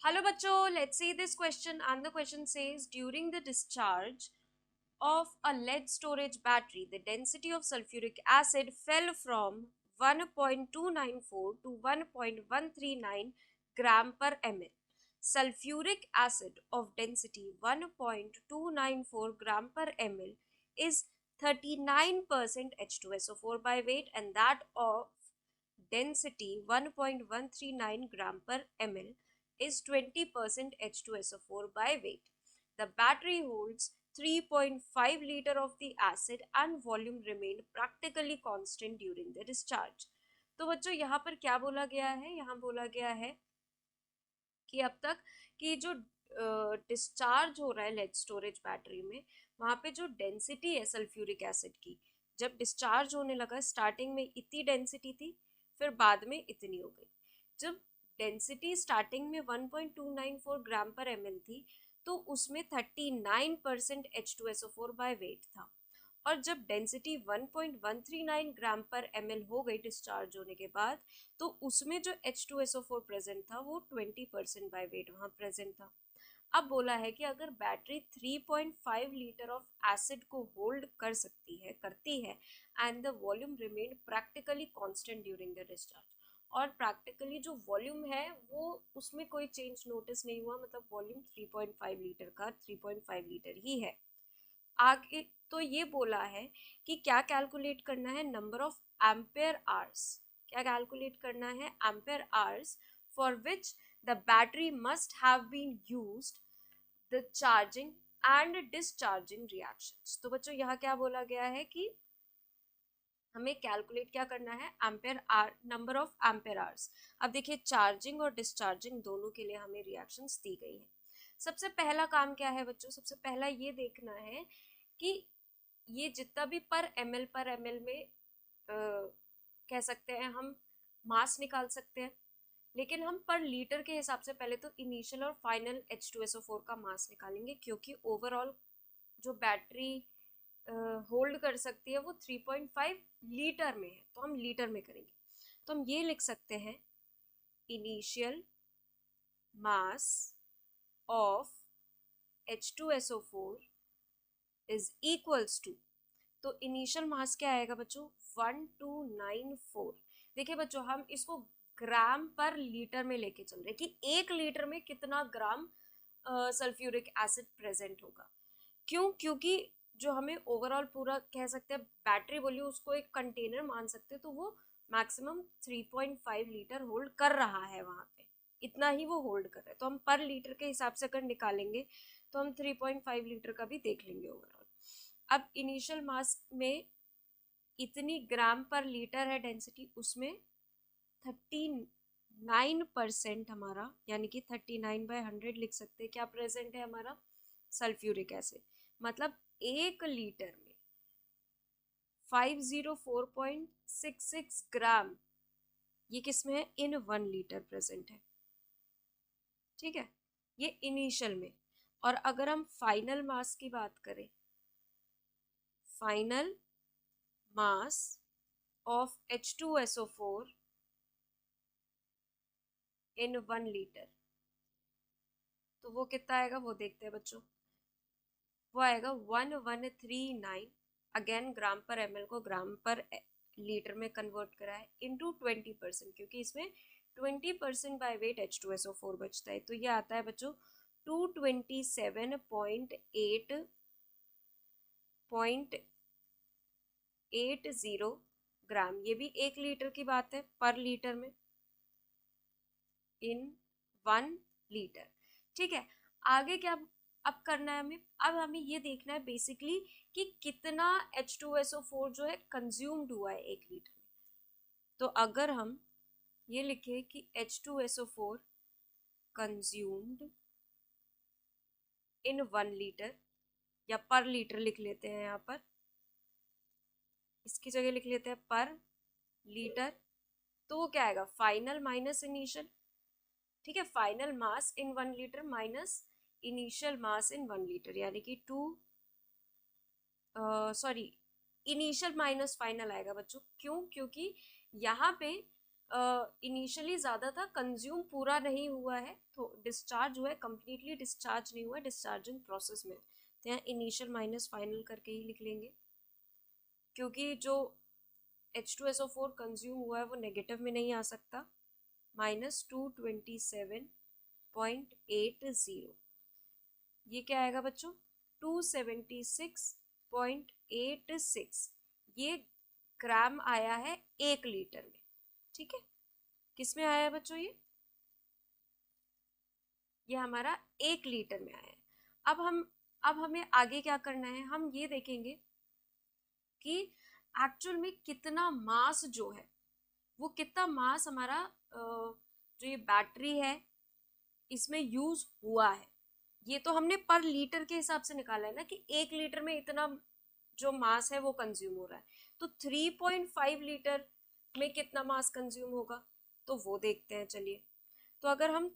Hello bachcho, let's see this question, and the question says during the discharge of a lead storage battery, the density of sulfuric acid fell from 1.294 to 1.139 gram per ml. Sulfuric acid of density 1.294 gram per ml is 39% H2SO4 by weight, and that of density 1.139 gram per ml is 20% H2SO4 by weight. The battery holds 3.5 liter of the acid and volume remained practically constant during the discharge. तो बच्चों यहाँ पर क्या बोला गया है? यहाँ बोला गया है कि अब तक कि जो डिस्चार्ज हो रहा है लेड स्टोरेज बैटरी में, वहाँ पे जो डेंसिटी है सल्फ्यूरिक एसिड की, जब डिस्चार्ज होने लगा स्टार्टिंग में इतनी डेंसिटी थी, फिर बाद में इतनी हो गई। जब डेंसिटी स्टार्टिंग में 1.294 ग्राम पर एमएल थी, तो उसमें 39% H2SO4 बाय वेट था, और जब डेंसिटी 1.139 ग्राम पर ml हो गई डिस्चार्ज होने के बाद, तो उसमें जो H2SO4 प्रेजेंट था वो 20% बाय वेट वहाँ प्रेजेंट था। अब बोला है कि अगर बैटरी 3.5 लीटर ऑफ एसिड को होल्ड कर सकती है करती है and the volume remain practically constant during the discharge, और प्रैक्टिकली जो वॉल्यूम है वो उसमें कोई चेंज नोटिस नहीं हुआ, मतलब वॉल्यूम 3.5 लीटर का 3.5 लीटर ही है। आगे तो ये बोला है कि क्या कैलकुलेट करना है, नंबर ऑफ एम्पेयर आवर्स। क्या कैलकुलेट करना है? Ampere hours for which the battery must have been used the charging and discharging reactions. तो बच्चों यहाँ क्या बोला गया है कि हमें कैलकुलेट क्या करना है, ampere hour, number of ampere hours. अब देखिए चार्जिंग और डिस्चार्जिंग दोनों के लिए हमें रिएक्शंस दी गई है। सबसे पहला काम क्या है बच्चों? सबसे पहला ये देखना है कि ये जितना भी पर एमएल में कह सकते हैं हम मास निकाल सकते हैं, लेकिन हम पर लीटर के हिसाब से पहले तो इनिशियल और फाइनल H2SO4 का मास निकालेंगे, क्योंकि ओवरऑल जो बैटरी होल्ड कर सकती है वो 3.5 लीटर में है, तो हम लीटर में करेंगे। तो हम ये लिख सकते हैं initial mass of H2SO4 is equals to, तो इनिशियल मास क्या आएगा बच्चों? 1294। देखिए बच्चों हम इसको ग्राम पर लीटर में लेके चल रहे हैं कि 1 लीटर में कितना ग्राम सल्फ्यूरिक एसिड प्रेजेंट होगा। क्यों? क्योंकि जो हमें ओवरऑल पूरा कह सकते हैं बैटरी बोलिए, उसको एक कंटेनर मान सकते हैं, तो वो मैक्सिमम 3.5 लीटर होल्ड कर रहा है, वहाँ पे इतना ही वो होल्ड कर रहा है। तो हम पर लीटर के हिसाब से अगर निकालेंगे तो हम 3.5 लीटर का भी देख लेंगे ओवरऑल। अब इनिशियल मास में इतनी ग्राम पर लीटर है डेंसिटी, उसमें 39% हमारा, यानी कि 39/100 लिख सकते हैं, क्या प्रेजेंट है हमारा? Sulphuric acid. मतलब 1 लीटर में 504.66 ग्राम, ये किस में है? इन 1 लीटर प्रेजेंट है। ठीक है, ये इनिशियल में। और अगर हम फाइनल मास की बात करें, final mass of H2SO4 in 1 litre, तो वो कितना आएगा वो देखते हैं बच्चों। वो आएगा 1139, अगेन ग्राम पर एमएल को ग्राम पर लीटर में कन्वर्ट करा है, इंटू 20%, क्योंकि इसमें 20% बाय वेट H2SO4 बचता है, तो ये आता है बच्चों 227.8 ग्राम। ये भी 1 लीटर की बात है, पर लीटर में, इन 1 लीटर। ठीक है, आगे क्या अब करना है हमें? अब हमें ये देखना है बेसिकली कि कितना H2SO4 जो है कंज्यूम्ड हुआ है 1 लीटर में। तो अगर हम ये लिखे कि H2SO4 कंज्यूम्ड इन 1 लीटर, या पर लीटर लिख लेते हैं, यहाँ पर इसकी जगह लिख लेते हैं पर लीटर, तो वो क्या आएगा? Final minus initial. ठीक है, फाइनल मास इन 1 लीटर माइनस इनिशियल मास इन 1 लीटर, यानी कि सॉरी इनिशियल माइनस फाइनल आएगा बच्चों। क्यों? क्योंकि यहाँ पे इनिशियली ज़्यादा था, कंज्यूम पूरा नहीं हुआ है, तो डिस्चार्ज हुआ है, कम्प्लीटली डिस्चार्ज नहीं हुआ है, डिस्चार्जिंग प्रोसेस में, तो यहाँ इनिशियल माइनस फाइनल करके ही लिख लेंगे, क्योंकि जो H2SO4 कंज्यूम हुआ है वो नेगेटिव में नहीं आ सकता। -227.80, ये क्या आएगा बच्चों, 276.86, ये ग्राम आया है 1 लीटर में। ठीक है, किस में आया है बच्चों, ये हमारा 1 लीटर में आया है। अब हमें आगे क्या करना है, हम ये देखेंगे कि एक्चुअल में कितना मास जो है, वो कितना मास हमारा जो ये बैटरी है इसमें यूज हुआ है। ये तो हमने पर लीटर के हिसाब से निकाला है ना, कि 1 लीटर में इतना जो मास है वो कंज्यूम हो रहा है, तो 3.5 लीटर में कितना मास कंज्यूम होगा, तो वो देखते हैं। चलिए, तो अगर हम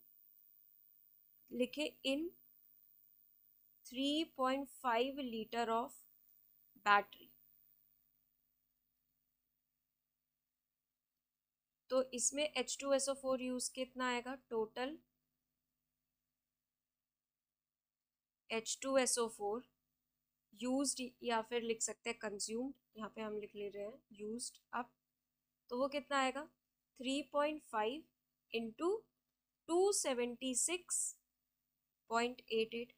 लिखे इन 3.5 लीटर ऑफ बैटरी, तो इसमें H2SO4 यूज कितना आएगा, टोटल H2SO4 यूज्ड, या फिर लिख सकते हैं कंज्यूम्ड, यहाँ पे हम लिख ले रहे हैं यूज्ड अप, तो वो कितना आएगा 3.5 इंटू 276.88।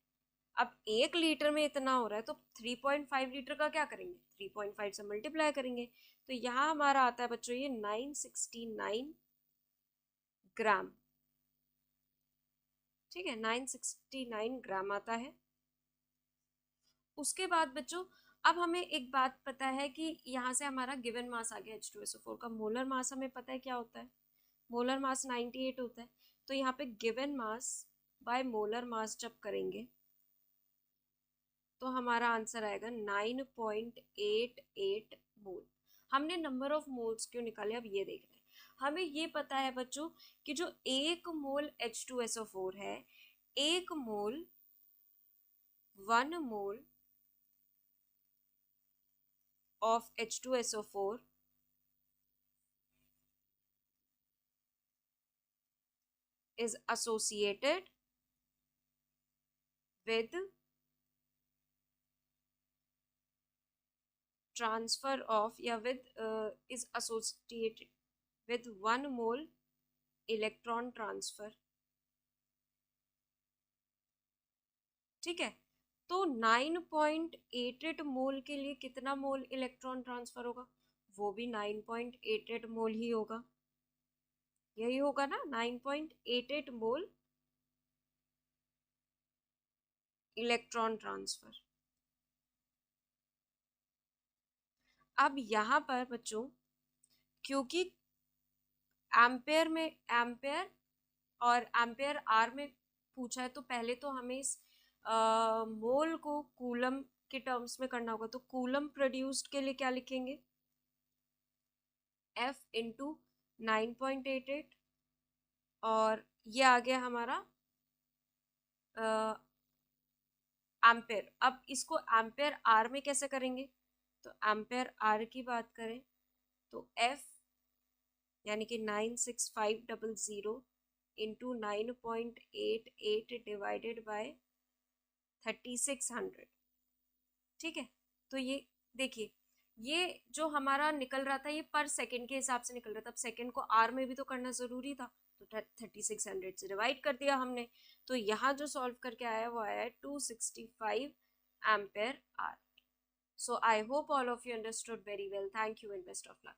अब 1 लीटर में इतना हो रहा है, तो 3.5 लीटर का क्या करेंगे, 3.5 से मल्टीप्लाई करेंगे, तो यहाँ हमारा आता है बच्चों ये 969 ग्राम। ठीक है, 969 ग्राम आता है। उसके बाद बच्चों, अब हमें एक बात पता है कि यहाँ से हमारा गिवन मास आ गया H2SO4 का, मोलर मास हमें पता है क्या होता है, मोलर मास 98 होता है, तो यहाँ पे given mass by molar mass जब करेंगे तो हमारा आंसर आएगा 9.88 मोल। हमने नंबर ऑफ मोल्स क्यों निकाले, अब ये देख रहे हैं। हमें ये पता है बच्चों कि जो 1 मोल H2SO4 है, 1 मोल 1 मोल of H2SO4 is associated with transfer of, या with is associated with 1 mole electron transfer। ठीक है, तो 9.88 मोल के लिए कितना मोल इलेक्ट्रॉन ट्रांसफर होगा, वो भी 9.88 मोल ही होगा, यही होगा ना, 9.88 मोल इलेक्ट्रॉन ट्रांसफर। अब यहां पर बच्चों, क्योंकि एम्पेयर में एम्पेयर और एम्पेयर आर में पूछा है, तो पहले तो हमें इस मोल को कूलम के टर्म्स में करना होगा, तो कूलम प्रोड्यूस्ड के लिए क्या लिखेंगे, F इंटू 9.88, और ये आ गया हमारा एम्पेयर। अब इसको एम्पेयर आर में कैसे करेंगे, तो एम्पेयर आर की बात करें तो F यानी कि 96500 इंटू 9.88 डिवाइडेड बाय 3600। ठीक है, तो ये देखिए, ये जो हमारा निकल रहा था ये पर सेकंड के हिसाब से निकल रहा था, अब सेकंड को आर में भी तो करना जरूरी था, तो 3600 से डिवाइड कर दिया हमने, तो यहाँ जो सॉल्व करके आया वो आया है 265 ampere hour. So I hope all of you understood very well. Thank you and best of luck.